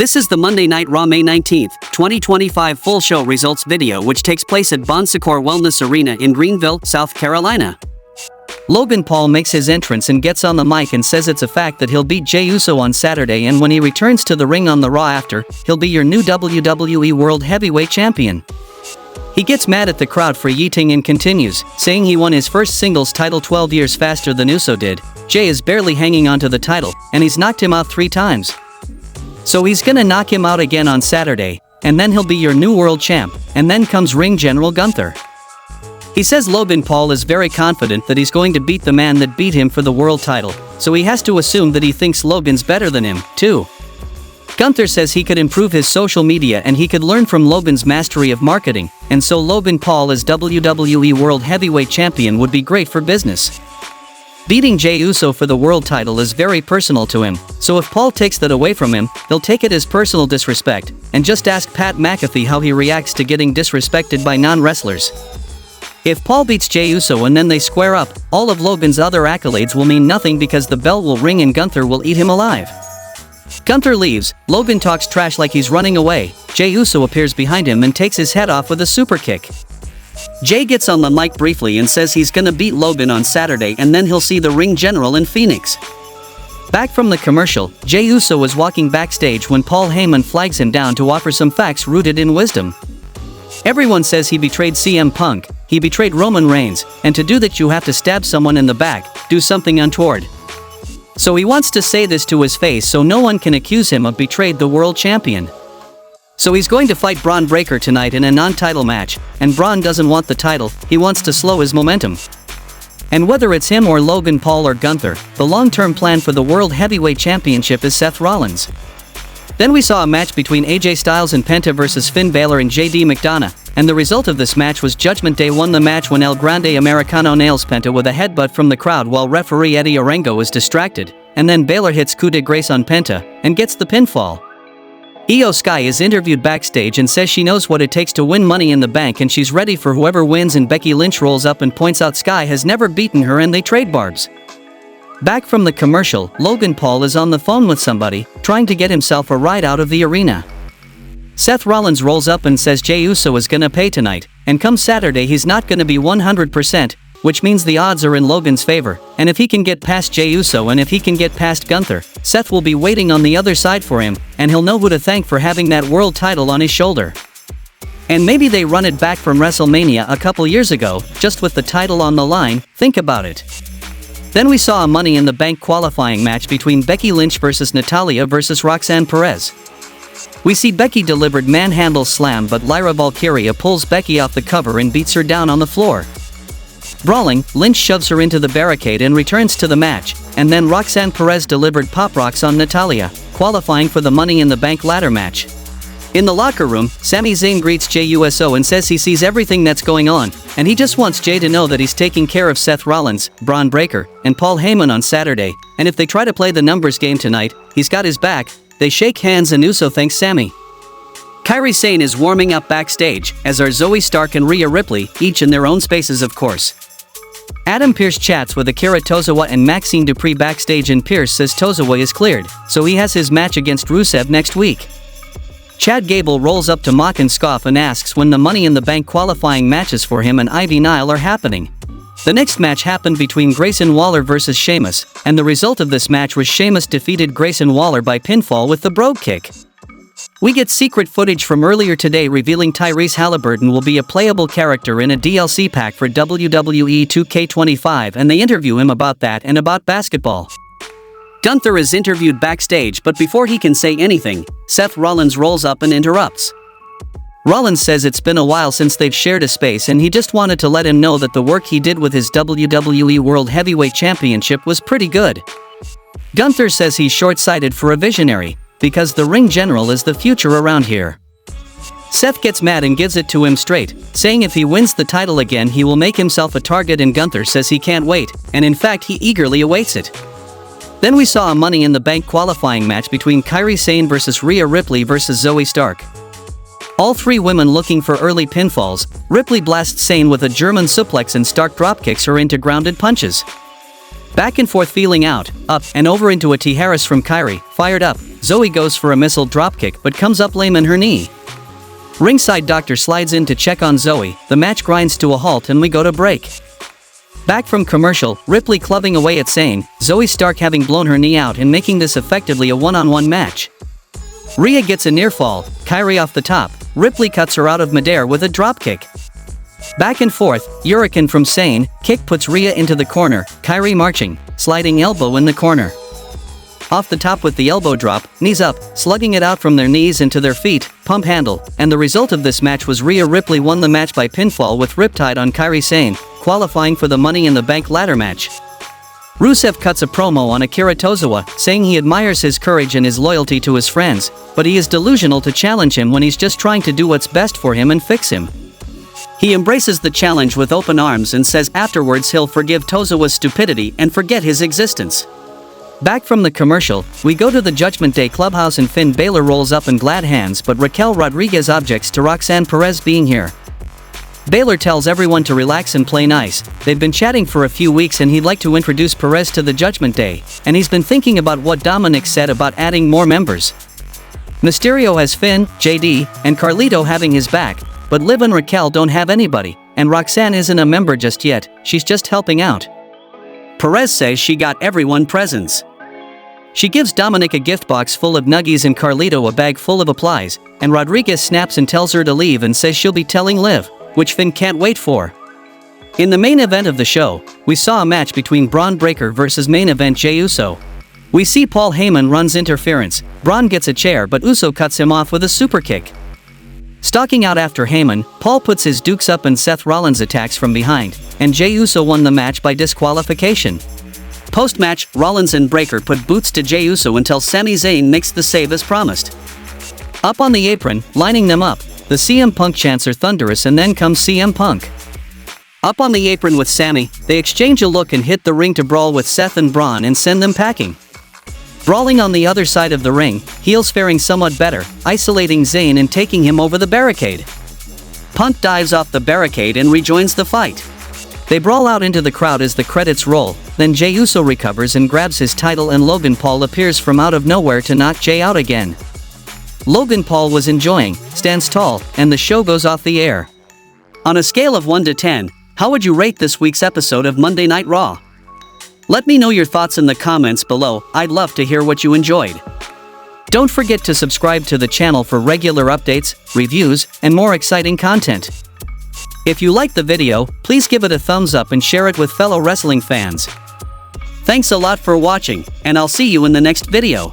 This is the Monday Night Raw May 19th, 2025 full show results video which takes place at Bon Secours Wellness Arena in Greenville, South Carolina. Logan Paul makes his entrance and gets on the mic and says it's a fact that he'll beat Jey Uso on Saturday, and when he returns to the ring on the Raw after, he'll be your new WWE World Heavyweight Champion. He gets mad at the crowd for yeeting and continues, saying he won his first singles title 12 years faster than Uso did. Jey is barely hanging on to the title, and he's knocked him out 3 times. So he's gonna knock him out again on Saturday, and then he'll be your new world champ, and then comes ring general Gunther. He says Logan Paul is very confident that he's going to beat the man that beat him for the world title, so he has to assume that he thinks Logan's better than him, too. Gunther says he could improve his social media and he could learn from Logan's mastery of marketing, and so Logan Paul as WWE World Heavyweight Champion would be great for business. Beating Jey Uso for the world title is very personal to him, so if Paul takes that away from him, he'll take it as personal disrespect, and just ask Pat McAfee how he reacts to getting disrespected by non-wrestlers. If Paul beats Jey Uso and then they square up, all of Logan's other accolades will mean nothing because the bell will ring and Gunther will eat him alive. Gunther leaves, Logan talks trash like he's running away, Jey Uso appears behind him and takes his head off with a super kick. Jey gets on the mic briefly and says he's gonna beat Logan on Saturday and then he'll see the ring general in Phoenix. Back from the commercial, Jey Uso was walking backstage when Paul Heyman flags him down to offer some facts rooted in wisdom. Everyone says he betrayed CM Punk, he betrayed Roman Reigns, and to do that you have to stab someone in the back, do something untoward. So he wants to say this to his face so no one can accuse him of betrayed the world champion. So he's going to fight Braun Breaker tonight in a non-title match, and Braun doesn't want the title, he wants to slow his momentum. And whether it's him or Logan Paul or Gunther, the long-term plan for the World Heavyweight Championship is Seth Rollins. Then we saw a match between AJ Styles and Penta versus Finn Balor and JD McDonough, and the result of this match was Judgement Day won the match when El Grande Americano nails Penta with a headbutt from the crowd while referee Eddie Orengo is distracted, and then Balor hits coup de grace on Penta, and gets the pinfall. Io Sky is interviewed backstage and says she knows what it takes to win Money in the Bank and she's ready for whoever wins, and Becky Lynch rolls up and points out Sky has never beaten her and they trade barbs. Back from the commercial, Logan Paul is on the phone with somebody, trying to get himself a ride out of the arena. Seth Rollins rolls up and says Jey Uso is gonna pay tonight, and come Saturday he's not gonna be 100%, which means the odds are in Logan's favor, and if he can get past Jey Uso and if he can get past Gunther, Seth will be waiting on the other side for him, and he'll know who to thank for having that world title on his shoulder. And maybe they run it back from WrestleMania a couple years ago, just with the title on the line, think about it. Then we saw a Money in the Bank qualifying match between Becky Lynch versus Natalya versus Roxanne Perez. We see Becky delivered manhandle slam, but Lyra Valkyria pulls Becky off the cover and beats her down on the floor. Brawling, Lynch shoves her into the barricade and returns to the match, and then Roxanne Perez delivered pop rocks on Natalya, qualifying for the Money in the Bank ladder match. In the locker room, Sami Zayn greets Jey Uso and says he sees everything that's going on, and he just wants Jey to know that he's taking care of Seth Rollins, Braun Breaker, and Paul Heyman on Saturday, and if they try to play the numbers game tonight, he's got his back. They shake hands and Uso thanks Sami. Kairi Sane is warming up backstage, as are Zoe Stark and Rhea Ripley, each in their own spaces of course. Adam Pearce chats with Akira Tozawa and Maxine Dupree backstage, and Pearce says Tozawa is cleared, so he has his match against Rusev next week. Chad Gable rolls up to mock and scoff and asks when the Money in the Bank qualifying matches for him and Ivy Nile are happening. The next match happened between Grayson Waller versus Sheamus, and the result of this match was Sheamus defeated Grayson Waller by pinfall with the Brogue Kick. We get secret footage from earlier today revealing Tyrese Halliburton will be a playable character in a DLC pack for WWE 2K25, and they interview him about that and about basketball. Gunther is interviewed backstage, but before he can say anything, Seth Rollins rolls up and interrupts. Rollins says it's been a while since they've shared a space and he just wanted to let him know that the work he did with his WWE World Heavyweight Championship was pretty good. Gunther says he's short-sighted for a visionary, because the ring general is the future around here. Seth gets mad and gives it to him straight, saying if he wins the title again he will make himself a target, and Gunther says he can't wait, and in fact he eagerly awaits it. Then we saw a Money in the Bank qualifying match between Kairi Sane versus Rhea Ripley versus Zoe Stark. All 3 women looking for early pinfalls, Ripley blasts Sane with a German suplex and Stark dropkicks her into grounded punches. Back and forth feeling out, up, and over into a T. Harris from Kairi, fired up, Zoe goes for a missile dropkick but comes up lame in her knee. Ringside doctor slides in to check on Zoe, the match grinds to a halt and we go to break. Back from commercial, Ripley clubbing away at Sane, Zoe Stark having blown her knee out and making this effectively a one-on-one match. Rhea gets a near fall, Kyrie off the top, Ripley cuts her out of midair with a dropkick. Back and forth, Hurricane from Sane, kick puts Rhea into the corner, Kyrie marching, sliding elbow in the corner. Off the top with the elbow drop, knees up, slugging it out from their knees into their feet, pump handle, and the result of this match was Rhea Ripley won the match by pinfall with Riptide on Kyrie Sane, qualifying for the Money in the Bank ladder match. Rusev cuts a promo on Akira Tozawa, saying he admires his courage and his loyalty to his friends, but he is delusional to challenge him when he's just trying to do what's best for him and fix him. He embraces the challenge with open arms and says afterwards he'll forgive Tozawa's stupidity and forget his existence. Back from the commercial, we go to the Judgment Day clubhouse and Finn Balor rolls up in glad hands but Raquel Rodriguez objects to Roxanne Perez being here. Balor tells everyone to relax and play nice, they've been chatting for a few weeks and he'd like to introduce Perez to the Judgment Day, and he's been thinking about what Dominic said about adding more members. Mysterio has Finn, JD, and Carlito having his back, but Liv and Raquel don't have anybody, and Roxanne isn't a member just yet, she's just helping out. Perez says she got everyone presents. She gives Dominic a gift box full of nuggies and Carlito a bag full of applies, and Rodriguez snaps and tells her to leave and says she'll be telling Liv, which Finn can't wait for. In the main event of the show, we saw a match between Braun Breaker versus main event Jey Uso. We see Paul Heyman runs interference, Braun gets a chair but Uso cuts him off with a super kick. Stalking out after Heyman, Paul puts his dukes up and Seth Rollins attacks from behind, and Jey Uso won the match by disqualification. Post-match, Rollins and Breaker put boots to Jey Uso until Sami Zayn makes the save as promised. Up on the apron, lining them up, the CM Punk chants are thunderous and then comes CM Punk. Up on the apron with Sami, they exchange a look and hit the ring to brawl with Seth and Braun and send them packing. Brawling on the other side of the ring, heels faring somewhat better, isolating Zayn and taking him over the barricade. Punk dives off the barricade and rejoins the fight. They brawl out into the crowd as the credits roll, then Jey Uso recovers and grabs his title and Logan Paul appears from out of nowhere to knock Jey out again. Logan Paul was enjoying, stands tall, and the show goes off the air. On a scale of 1 to 10, how would you rate this week's episode of Monday Night Raw? Let me know your thoughts in the comments below, I'd love to hear what you enjoyed. Don't forget to subscribe to the channel for regular updates, reviews, and more exciting content. If you liked the video, please give it a thumbs up and share it with fellow wrestling fans. Thanks a lot for watching, and I'll see you in the next video.